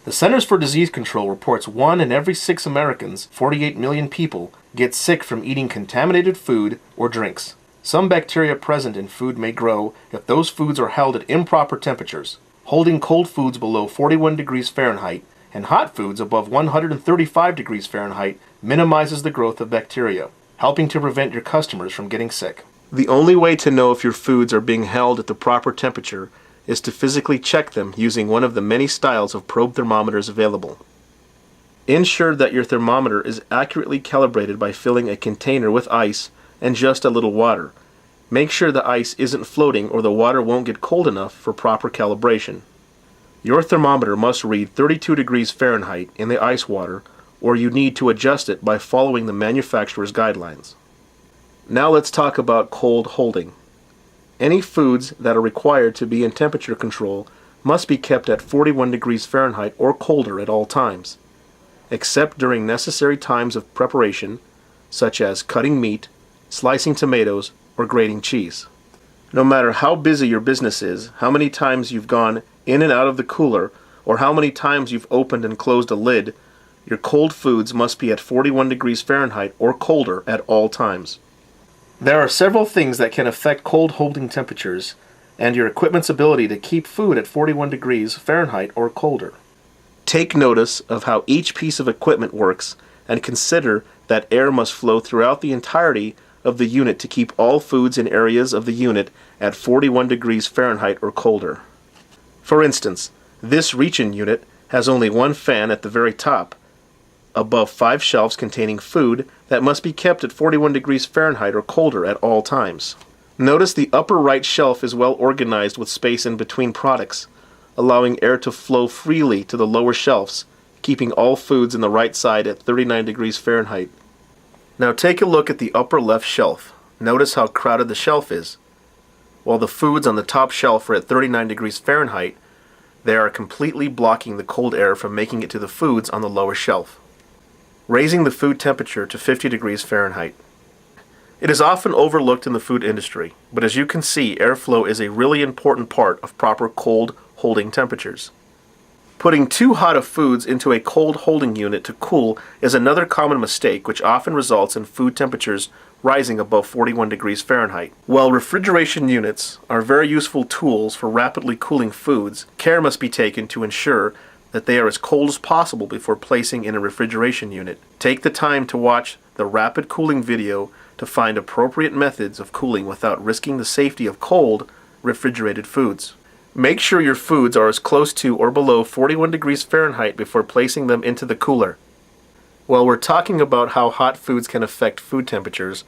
The Centers for Disease Control reports 1 in every 6 Americans, 48 million people, get sick from eating contaminated food or drinks. Some bacteria present in food may grow if those foods are held at improper temperatures. Holding cold foods below 41 degrees Fahrenheit and hot foods above 135 degrees Fahrenheit minimizes the growth of bacteria, helping to prevent your customers from getting sick. The only way to know if your foods are being held at the proper temperature is to physically check them using one of the many styles of probe thermometers available. Ensure that your thermometer is accurately calibrated by filling a container with ice and just a little water. Make sure the ice isn't floating or the water won't get cold enough for proper calibration. Your thermometer must read 32 degrees Fahrenheit in the ice water, or you need to adjust it by following the manufacturer's guidelines. Now let's talk about cold holding. Any foods that are required to be in temperature control must be kept at 41 degrees Fahrenheit or colder at all times, except during necessary times of preparation, such as cutting meat, slicing tomatoes, or grating cheese. No matter how busy your business is, how many times you've gone in and out of the cooler, or how many times you've opened and closed a lid, your cold foods must be at 41 degrees Fahrenheit or colder at all times. There are several things that can affect cold holding temperatures and your equipment's ability to keep food at 41 degrees Fahrenheit or colder. Take notice of how each piece of equipment works and consider that air must flow throughout the entirety of the unit to keep all foods in areas of the unit at 41 degrees Fahrenheit or colder. For instance, this Reach-In unit has only one fan at the very top, above 5 shelves containing food that must be kept at 41 degrees Fahrenheit or colder at all times. Notice the upper right shelf is well organized with space in between products, allowing air to flow freely to the lower shelves, keeping all foods in the right side at 39 degrees Fahrenheit. Now take a look at the upper left shelf. Notice how crowded the shelf is. While the foods on the top shelf are at 39 degrees Fahrenheit, they are completely blocking the cold air from making it to the foods on the lower shelf. Raising the food temperature to 50 degrees Fahrenheit. It is often overlooked in the food industry, but as you can see, airflow is a really important part of proper cold holding temperatures. Putting too hot of foods into a cold holding unit to cool is another common mistake which often results in food temperatures rising above 41 degrees Fahrenheit. While refrigeration units are very useful tools for rapidly cooling foods, care must be taken to ensure that they are as cold as possible before placing in a refrigeration unit. Take the time to watch the rapid cooling video to find appropriate methods of cooling without risking the safety of cold, refrigerated foods. Make sure your foods are as close to or below 41 degrees Fahrenheit before placing them into the cooler. While we're talking about how hot foods can affect food temperatures,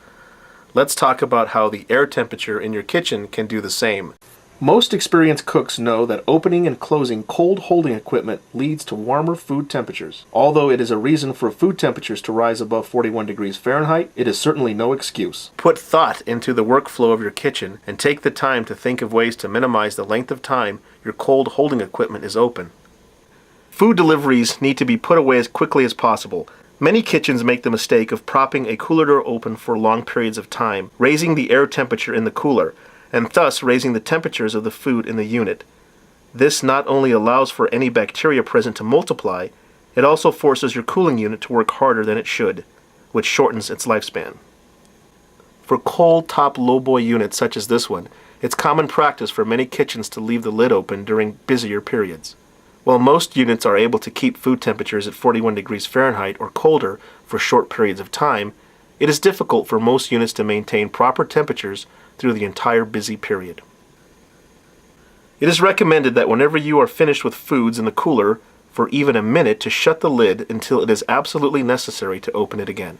let's talk about how the air temperature in your kitchen can do the same. Most experienced cooks know that opening and closing cold holding equipment leads to warmer food temperatures. Although it is a reason for food temperatures to rise above 41 degrees Fahrenheit, it is certainly no excuse. Put thought into the workflow of your kitchen and take the time to think of ways to minimize the length of time your cold holding equipment is open. Food deliveries need to be put away as quickly as possible. Many kitchens make the mistake of propping a cooler door open for long periods of time, raising the air temperature in the cooler, and thus raising the temperatures of the food in the unit. This not only allows for any bacteria present to multiply, it also forces your cooling unit to work harder than it should, which shortens its lifespan. For cold top lowboy units such as this one, it's common practice for many kitchens to leave the lid open during busier periods. While most units are able to keep food temperatures at 41 degrees Fahrenheit or colder for short periods of time, it is difficult for most units to maintain proper temperatures through the entire busy period. It is recommended that whenever you are finished with foods in the cooler for even a minute to shut the lid until it is absolutely necessary to open it again.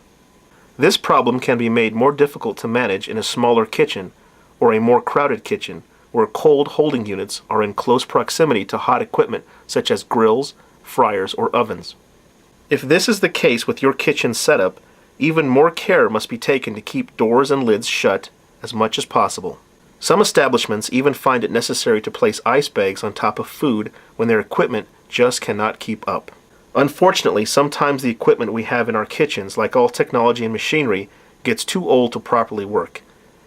This problem can be made more difficult to manage in a smaller kitchen or a more crowded kitchen where cold holding units are in close proximity to hot equipment such as grills, fryers, or ovens. If this is the case with your kitchen setup, even more care must be taken to keep doors and lids shut as much as possible. Some establishments even find it necessary to place ice bags on top of food when their equipment just cannot keep up. Unfortunately, sometimes the equipment we have in our kitchens, like all technology and machinery, gets too old to properly work.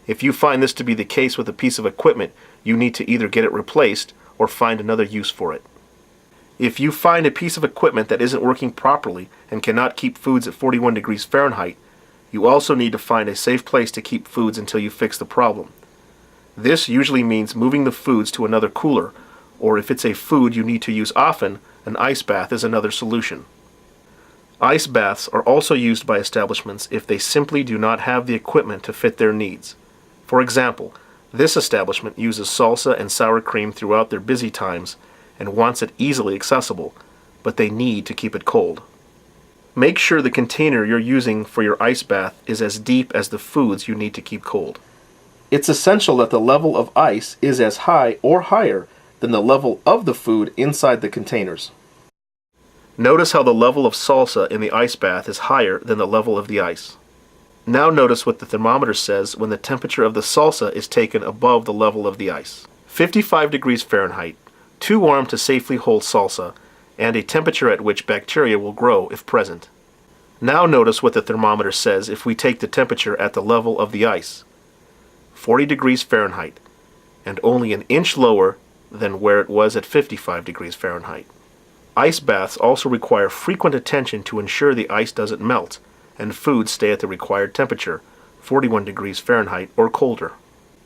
If you find this to be the case with a piece of equipment, you need to either get it replaced or find another use for it. If you find a piece of equipment that isn't working properly and cannot keep foods at 41 degrees Fahrenheit, you also need to find a safe place to keep foods until you fix the problem. This usually means moving the foods to another cooler, or if it's a food you need to use often, an ice bath is another solution. Ice baths are also used by establishments if they simply do not have the equipment to fit their needs. For example, this establishment uses salsa and sour cream throughout their busy times and wants it easily accessible, but they need to keep it cold. Make sure the container you're using for your ice bath is as deep as the foods you need to keep cold. It's essential that the level of ice is as high or higher than the level of the food inside the containers. Notice how the level of salsa in the ice bath is higher than the level of the ice. Now notice what the thermometer says when the temperature of the salsa is taken above the level of the ice. 55 degrees Fahrenheit, too warm to safely hold salsa, and a temperature at which bacteria will grow if present. Now notice what the thermometer says if we take the temperature at the level of the ice. 40 degrees Fahrenheit, and only an inch lower than where it was at 55 degrees Fahrenheit. Ice baths also require frequent attention to ensure the ice doesn't melt and foods stay at the required temperature, 41 degrees Fahrenheit or colder.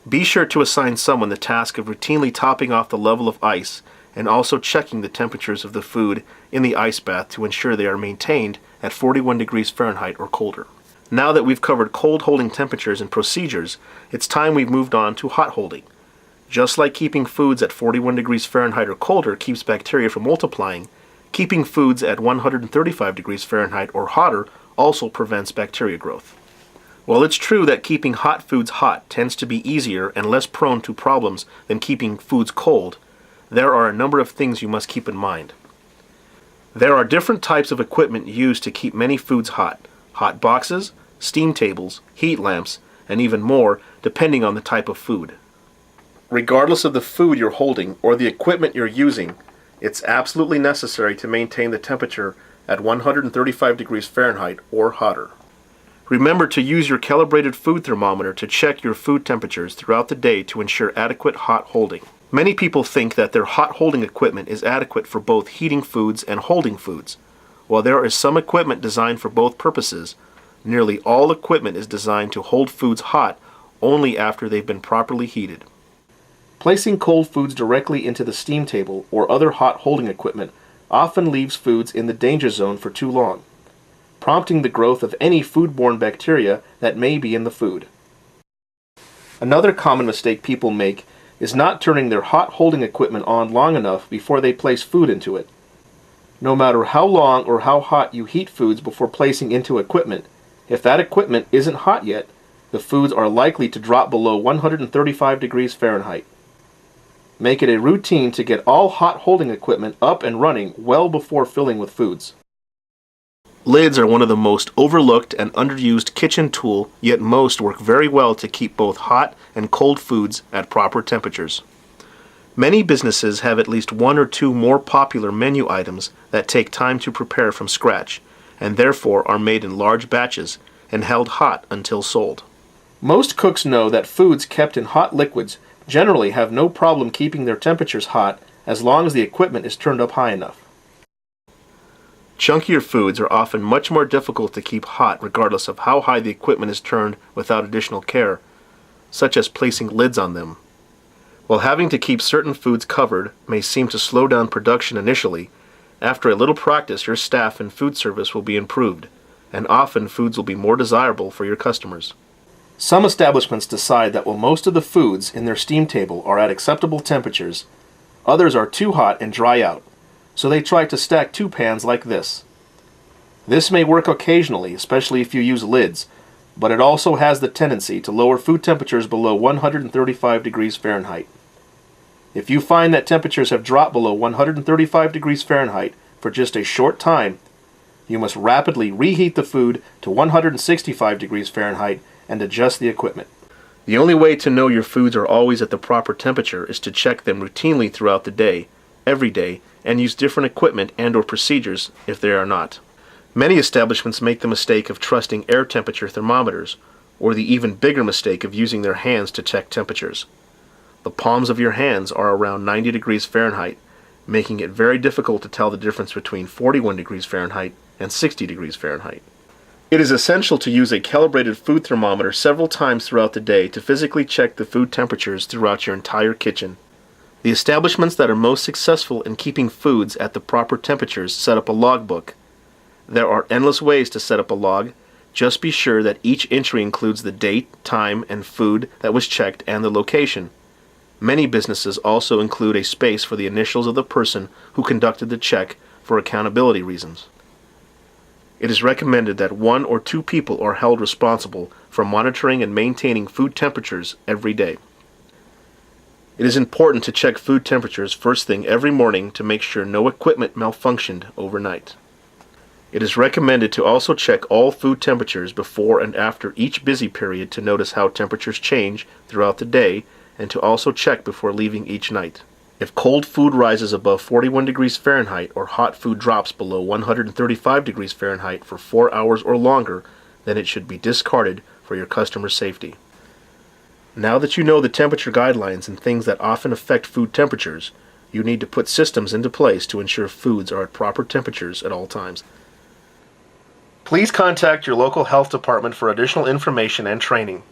Be sure to assign someone the task of routinely topping off the level of ice and also checking the temperatures of the food in the ice bath to ensure they are maintained at 41 degrees Fahrenheit or colder. Now that we've covered cold holding temperatures and procedures, it's time we've moved on to hot holding. Just like keeping foods at 41 degrees Fahrenheit or colder keeps bacteria from multiplying, keeping foods at 135 degrees Fahrenheit or hotter also prevents bacteria growth. While it's true that keeping hot foods hot tends to be easier and less prone to problems than keeping foods cold, there are a number of things you must keep in mind. There are different types of equipment used to keep many foods hot: hot boxes, steam tables, heat lamps, and even more depending on the type of food. Regardless of the food you're holding or the equipment you're using, it's absolutely necessary to maintain the temperature at 135 degrees Fahrenheit or hotter. Remember to use your calibrated food thermometer to check your food temperatures throughout the day to ensure adequate hot holding. Many people think that their hot holding equipment is adequate for both heating foods and holding foods. While there is some equipment designed for both purposes, nearly all equipment is designed to hold foods hot only after they've been properly heated. Placing cold foods directly into the steam table or other hot holding equipment often leaves foods in the danger zone for too long, prompting the growth of any foodborne bacteria that may be in the food. Another common mistake people make is not turning their hot holding equipment on long enough before they place food into it. No matter how long or how hot you heat foods before placing into equipment, if that equipment isn't hot yet, the foods are likely to drop below 135 degrees Fahrenheit. Make it a routine to get all hot holding equipment up and running well before filling with foods. Lids are one of the most overlooked and underused kitchen tool, yet most work very well to keep both hot and cold foods at proper temperatures. Many businesses have at least one or two more popular menu items that take time to prepare from scratch, and therefore are made in large batches and held hot until sold. Most cooks know that foods kept in hot liquids generally have no problem keeping their temperatures hot as long as the equipment is turned up high enough. Chunkier foods are often much more difficult to keep hot regardless of how high the equipment is turned without additional care, such as placing lids on them. While having to keep certain foods covered may seem to slow down production initially, after a little practice your staff and food service will be improved, and often foods will be more desirable for your customers. Some establishments decide that while most of the foods in their steam table are at acceptable temperatures, others are too hot and dry out, so they try to stack two pans like this. This may work occasionally, especially if you use lids, but it also has the tendency to lower food temperatures below 135 degrees Fahrenheit. If you find that temperatures have dropped below 135 degrees Fahrenheit for just a short time, you must rapidly reheat the food to 165 degrees Fahrenheit and adjust the equipment. The only way to know your foods are always at the proper temperature is to check them routinely throughout the day, every day, and use different equipment and/or procedures if they are not. Many establishments make the mistake of trusting air temperature thermometers, or the even bigger mistake of using their hands to check temperatures. The palms of your hands are around 90 degrees Fahrenheit, making it very difficult to tell the difference between 41 degrees Fahrenheit and 60 degrees Fahrenheit. It is essential to use a calibrated food thermometer several times throughout the day to physically check the food temperatures throughout your entire kitchen. The establishments that are most successful in keeping foods at the proper temperatures set up a logbook. There are endless ways to set up a log. Just be sure that each entry includes the date, time, and food that was checked and the location. Many businesses also include a space for the initials of the person who conducted the check for accountability reasons. It is recommended that 1 or 2 people are held responsible for monitoring and maintaining food temperatures every day. It is important to check food temperatures first thing every morning to make sure no equipment malfunctioned overnight. It is recommended to also check all food temperatures before and after each busy period to notice how temperatures change throughout the day, and to also check before leaving each night. If cold food rises above 41 degrees Fahrenheit or hot food drops below 135 degrees Fahrenheit for 4 hours or longer, then it should be discarded for your customer's safety. Now that you know the temperature guidelines and things that often affect food temperatures, you need to put systems into place to ensure foods are at proper temperatures at all times. Please contact your local health department for additional information and training.